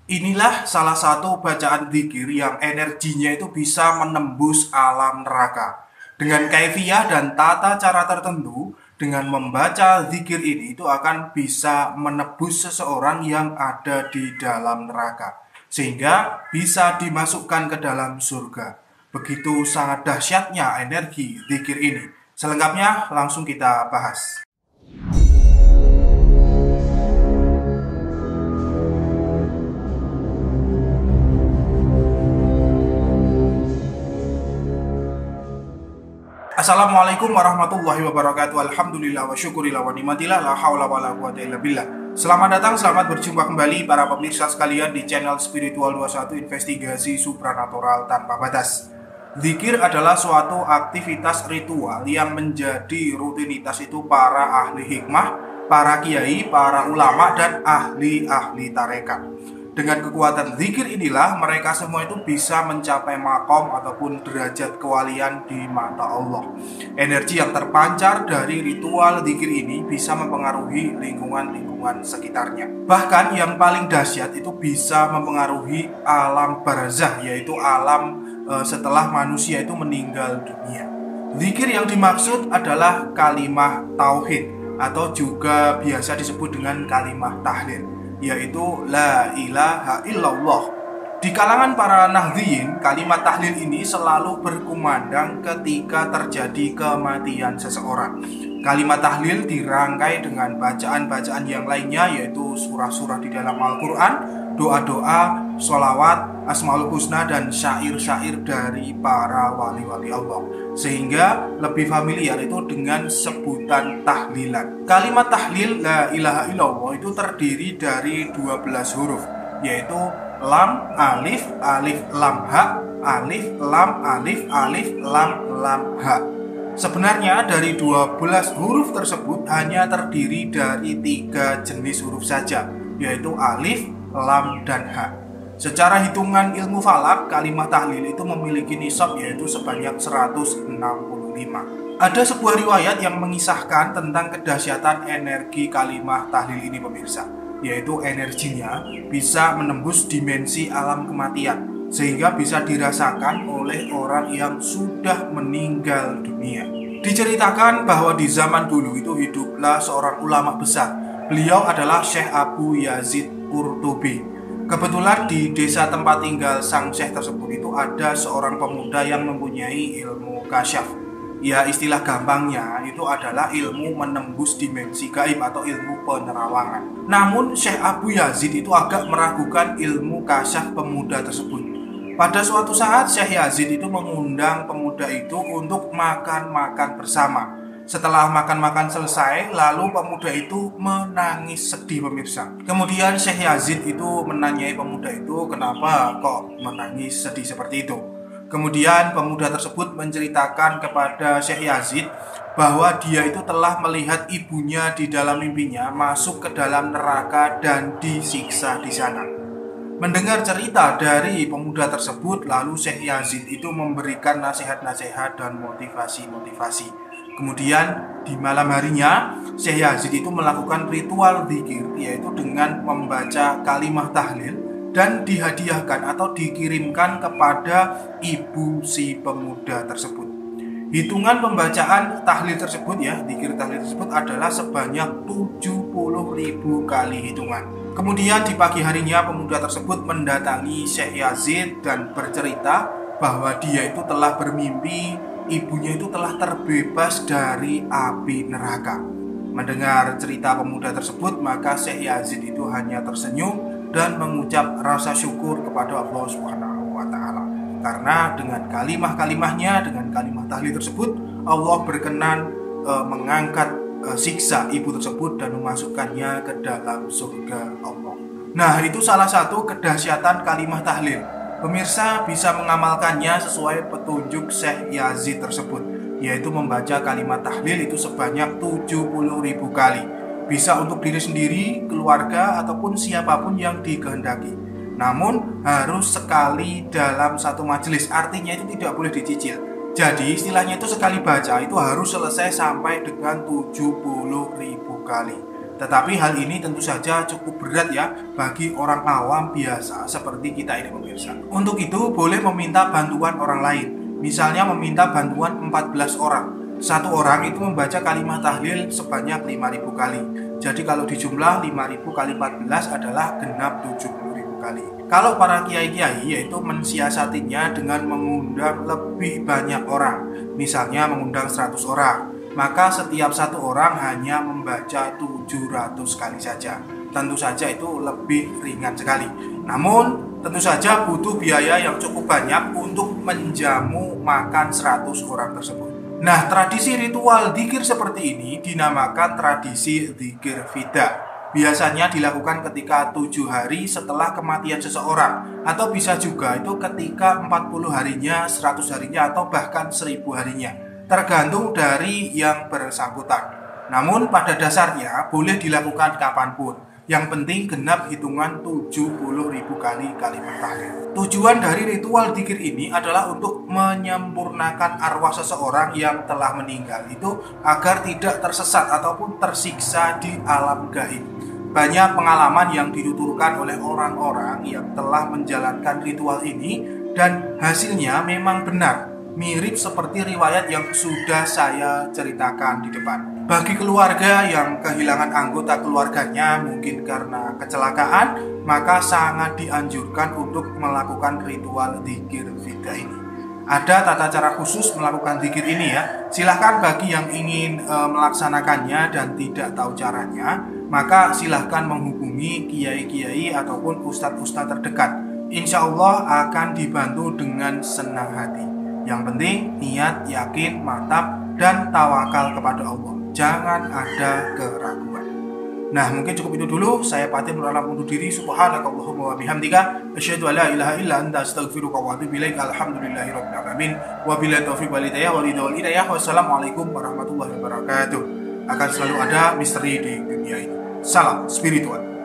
Inilah salah satu bacaan zikir yang energinya itu bisa menembus alam neraka. Dengan kaifiyah dan tata cara tertentu, dengan membaca zikir ini itu akan bisa menebus seseorang yang ada di dalam neraka. Sehingga bisa dimasukkan ke dalam surga. Begitu sangat dahsyatnya energi zikir ini. Selengkapnya langsung kita bahas. Assalamualaikum warahmatullahi wabarakatuh. Alhamdulillah wa syukurillah wa nimatillah la haula wa la quwata illa billah. Selamat datang, selamat berjumpa kembali para pemirsa sekalian di channel Spiritual 21 Investigasi Supranatural Tanpa Batas. Zikir adalah suatu aktivitas ritual yang menjadi rutinitas itu para ahli hikmah, para kiai, para ulama, dan ahli-ahli tarekat. Dengan kekuatan zikir inilah mereka semua itu bisa mencapai makom ataupun derajat kewalian di mata Allah. Energi yang terpancar dari ritual zikir ini bisa mempengaruhi lingkungan-lingkungan sekitarnya. Bahkan yang paling dahsyat itu bisa mempengaruhi alam barzah, yaitu alam setelah manusia itu meninggal dunia. Zikir yang dimaksud adalah kalimah tauhid atau juga biasa disebut dengan kalimah tahlil, yaitu la ilaha illallah. Di kalangan para nahdliyin, kalimat tahlil ini selalu berkumandang ketika terjadi kematian seseorang. Kalimat tahlil dirangkai dengan bacaan-bacaan yang lainnya, yaitu surah-surah di dalam Al-Quran, doa-doa, sholawat, asmaul husna, dan syair-syair dari para wali-wali Allah. Sehingga lebih familiar itu dengan sebutan tahlilan. Kalimat tahlil la ilaha illallah itu terdiri dari 12 huruf, yaitu lam, alif, alif, lam, ha, alif, lam, alif, alif, lam, lam, ha. Sebenarnya dari 12 huruf tersebut hanya terdiri dari 3 jenis huruf saja, yaitu alif, lam, dan ha. Secara hitungan ilmu falak, kalimat tahlil itu memiliki nisab yaitu sebanyak 165. Ada sebuah riwayat yang mengisahkan tentang kedahsyatan energi kalimat tahlil ini pemirsa, yaitu energinya bisa menembus dimensi alam kematian sehingga bisa dirasakan oleh orang yang sudah meninggal dunia. Diceritakan bahwa di zaman dulu itu hiduplah seorang ulama besar. Beliau adalah Syekh Abu Yazid Qurtubi. Kebetulan di desa tempat tinggal sang syekh tersebut itu ada seorang pemuda yang mempunyai ilmu kasyaf. Ya, istilah gampangnya itu adalah ilmu menembus dimensi gaib atau ilmu penerawangan. Namun Syekh Abu Yazid itu agak meragukan ilmu kasyaf pemuda tersebut. Pada suatu saat Syekh Yazid itu mengundang pemuda itu untuk makan-makan bersama. Setelah makan-makan selesai, lalu pemuda itu menangis sedih pemirsa. Kemudian Syekh Yazid itu menanyai pemuda itu, kenapa kok menangis sedih seperti itu. Kemudian pemuda tersebut menceritakan kepada Syekh Yazid bahwa dia itu telah melihat ibunya di dalam mimpinya masuk ke dalam neraka dan disiksa di sana. Mendengar cerita dari pemuda tersebut, lalu Syekh Yazid itu memberikan nasihat-nasihat dan motivasi-motivasi. Kemudian di malam harinya Syekh Yazid itu melakukan ritual zikir, yaitu dengan membaca kalimah tahlil dan dihadiahkan atau dikirimkan kepada ibu si pemuda tersebut. Hitungan pembacaan tahlil tersebut zikir tahlil tersebut adalah sebanyak 70.000 kali hitungan. Kemudian di pagi harinya pemuda tersebut mendatangi Syekh Yazid dan bercerita bahwa dia itu telah bermimpi ibunya itu telah terbebas dari api neraka. Mendengar cerita pemuda tersebut, maka Syekh Yazid itu hanya tersenyum dan mengucap rasa syukur kepada Allah Subhanahu wa taala. Karena dengan kalimah-kalimahnya, dengan kalimah tahlil tersebut, Allah berkenan mengangkat siksa ibu tersebut dan memasukkannya ke dalam surga Allah. Nah, itu salah satu kedahsyatan kalimah tahlil. Pemirsa bisa mengamalkannya sesuai petunjuk Syekh Yazid tersebut, yaitu membaca kalimat tahlil itu sebanyak 70.000 kali. Bisa untuk diri sendiri, keluarga, ataupun siapapun yang dikehendaki. Namun harus sekali dalam satu majelis, artinya itu tidak boleh dicicil. Jadi istilahnya itu sekali baca itu harus selesai sampai dengan 70.000 kali. Tetapi hal ini tentu saja cukup berat ya bagi orang awam biasa seperti kita ini pemirsa. Untuk itu boleh meminta bantuan orang lain. Misalnya meminta bantuan 14 orang. Satu orang itu membaca kalimat tahlil sebanyak 5.000 kali. Jadi kalau dijumlah 5.000 kali 14 adalah genap 70.000 kali. Kalau para kiai-kiai yaitu mensiasatinya dengan mengundang lebih banyak orang. Misalnya mengundang 100 orang. Maka setiap satu orang hanya membaca 700 kali saja. Tentu saja itu lebih ringan sekali. Namun tentu saja butuh biaya yang cukup banyak untuk menjamu makan 100 orang tersebut. Nah, tradisi ritual dzikir seperti ini dinamakan tradisi dzikir fida. Biasanya dilakukan ketika 7 hari setelah kematian seseorang, atau bisa juga itu ketika 40 harinya, 100 harinya, atau bahkan 1000 harinya. Tergantung dari yang bersangkutan. Namun pada dasarnya boleh dilakukan kapanpun. Yang penting genap hitungan 70.000 kali kalimat tahlil. Tujuan dari ritual dzikir ini adalah untuk menyempurnakan arwah seseorang yang telah meninggal itu agar tidak tersesat ataupun tersiksa di alam gaib. Banyak pengalaman yang dituturkan oleh orang-orang yang telah menjalankan ritual ini dan hasilnya memang benar. Mirip seperti riwayat yang sudah saya ceritakan di depan. Bagi keluarga yang kehilangan anggota keluarganya mungkin karena kecelakaan, maka sangat dianjurkan untuk melakukan ritual dzikir fida ini. Ada tata cara khusus melakukan dzikir ini ya. Silahkan bagi yang ingin melaksanakannya dan tidak tahu caranya, maka silahkan menghubungi kiai-kiai ataupun ustadz-ustadz terdekat. Insya Allah akan dibantu dengan senang hati. Yang penting niat, yakin, mantap, dan tawakal kepada Allah. Jangan ada keraguan. Nah, mungkin cukup itu dulu. Saya Patih undur diri. Subhanakallahumma wa bihamdika asyhadu an la ilaha illa anta astaghfiruka wa atubu ilaik. Alhamdulillahirabbil alamin. Wabillahi taufiq wal hidayah wal hidayah. Wassalamualaikum warahmatullahi wabarakatuh. Akan selalu ada misteri di dunia ini. Salam spiritual.